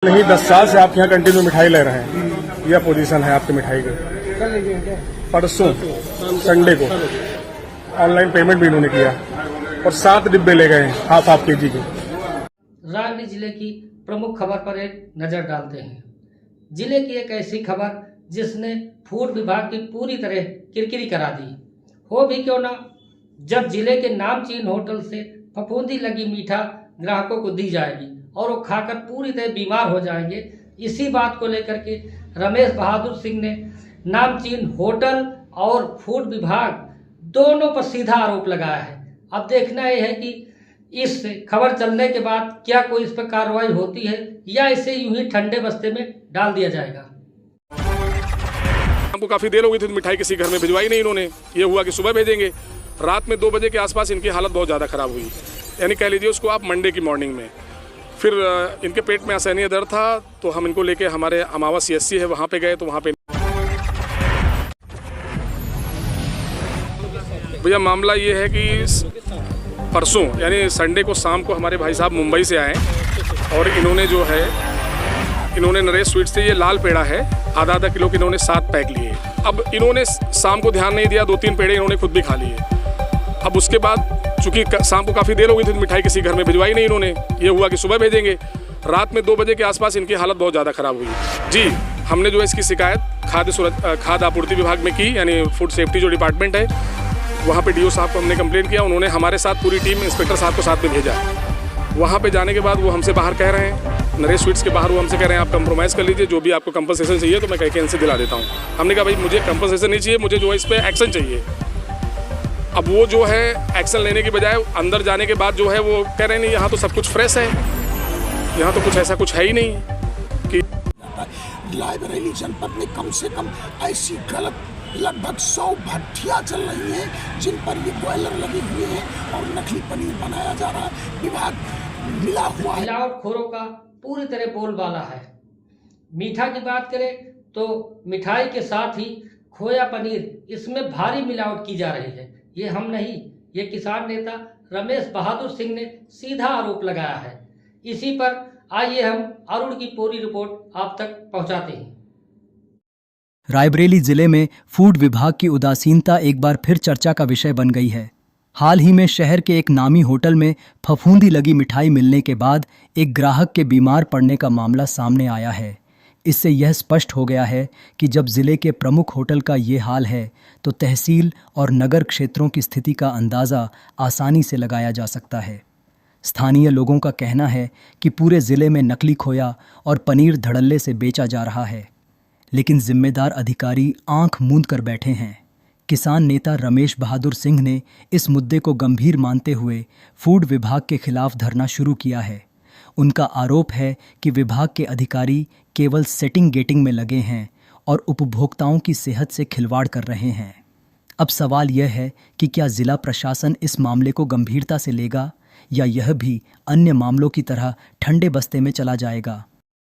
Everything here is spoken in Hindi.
नहीं 10 साल से आपके यहाँ कंटिन्यू मिठाई ले रहे हैं। यह पोजीशन है आपकी मिठाई की। परसों संडे को ऑनलाइन पेमेंट भी इन्होंने किया और 7 डिब्बे ले गए हाफ केजी के। रायबरेली जिले की प्रमुख खबर पर एक नजर डालते हैं। जिले की एक ऐसी खबर जिसने फूड विभाग की पूरी तरह किरकिरी करा दी। हो भी क्यों ना, जब जिले के नामचीन होटल से फफूंदी लगी मीठा ग्राहकों को दी जाएगी और वो खाकर पूरी तरह बीमार हो जाएंगे। इसी बात को लेकर के रमेश बहादुर सिंह ने नामचीन होटल और फूड विभाग दोनों पर सीधा आरोप लगाया है। अब देखना यह है कि इस खबर चलने के बाद क्या कोई इस पर कार्रवाई होती है या इसे यूं ही ठंडे बस्ते में डाल दिया जाएगा। हमको काफी देर हो गई थी, मिठाई किसी घर में भिजवाई नहीं इन्होंने। ये हुआ कि सुबह भेजेंगे। रात में 2 बजे के आसपास इनकी हालत बहुत ज़्यादा खराब हुई, यानी कह लीजिए उसको आप मंडे की मॉर्निंग में। फिर इनके पेट में असहनीय दर्द था तो हम इनको लेके हमारे अमावा CSC है वहाँ पे गए तो वहाँ पे भैया मामला ये है कि परसों यानी संडे को शाम को हमारे भाई साहब मुंबई से आए और इन्होंने नरेश स्वीट्स से ये लाल पेड़ा है आधा किलो के इन्होंने 7 पैक लिए। अब इन्होंने शाम को ध्यान नहीं दिया, 2-3 पेड़े इन्होंने खुद भी खा लिए। अब उसके बाद चूंकि शाम को काफ़ी देर हो गई थी, मिठाई किसी घर में भिजवाई नहीं इन्होंने। ये हुआ कि सुबह भेजेंगे। रात में 2 बजे के आसपास इनकी हालत बहुत ज़्यादा ख़राब हुई। जी, हमने जो है इसकी शिकायत खाद्य आपूर्ति विभाग में की, यानी फूड सेफ्टी जो डिपार्टमेंट है वहाँ पे DO साहब को हमने कंप्लेंट किया। उन्होंने हमारे साथ पूरी टीम इंस्पेक्टर साहब को साथ में भेजा। वहाँ पे जाने के बाद वो हमसे बाहर कह रहे हैं, नरेश स्वीट्स के बाहर वो हमसे कह रहे हैं आप कंप्रोमाइज़ कर लीजिए, जो भी आपको कंपनसेशन चाहिए तो मैं कह के इनसे दिला देता हूँ। हमने कहा भाई मुझे कंपनसेशन नहीं चाहिए, मुझे जो है इस पर एक्शन चाहिए। अब वो जो है एक्शन लेने की बजाय अंदर जाने के बाद जो है वो कह रहे हैं नहीं यहाँ तो सब कुछ फ्रेश है, यहाँ तो कुछ ऐसा कुछ है ही नहीं कि रायबरेली जनपद में कम से कम ऐसी गलत लगभग 100 भट्टियां चल रही हैं जिन पर ये बॉयलर लगे हुए हैं और नकली पनीर बनाया जा रहा है। विभाग मिला हुआ है, मिलावटखोरों का पूरी तरह बोलबाला है। मीठा की बात करें तो मिठाई के साथ ही खोया पनीर, इसमें भारी मिलावट की जा रही है। ये हम नहीं, ये किसान नेता रमेश बहादुर सिंह ने सीधा आरोप लगाया है। इसी पर आइए हम अरुण की पूरी रिपोर्ट आप तक पहुंचाते हैं। रायबरेली जिले में फूड विभाग की उदासीनता एक बार फिर चर्चा का विषय बन गई है। हाल ही में शहर के एक नामी होटल में फफूंदी लगी मिठाई मिलने के बाद एक ग्राहक के बीमार पड़ने का मामला सामने आया है। इससे यह स्पष्ट हो गया है कि जब जिले के प्रमुख होटल का ये हाल है तो तहसील और नगर क्षेत्रों की स्थिति का अंदाज़ा आसानी से लगाया जा सकता है। स्थानीय लोगों का कहना है कि पूरे ज़िले में नकली खोया और पनीर धड़ल्ले से बेचा जा रहा है, लेकिन जिम्मेदार अधिकारी आंख मूंद कर बैठे हैं। किसान नेता रमेश बहादुर सिंह ने इस मुद्दे को गंभीर मानते हुए फूड विभाग के खिलाफ धरना शुरू किया है। उनका आरोप है कि विभाग के अधिकारी केवल सेटिंग गेटिंग में लगे हैं और उपभोक्ताओं की सेहत से खिलवाड़ कर रहे हैं। अब सवाल यह है कि क्या जिला प्रशासन इस मामले को गंभीरता से लेगा या यह भी अन्य मामलों की तरह ठंडे बस्ते में चला जाएगा।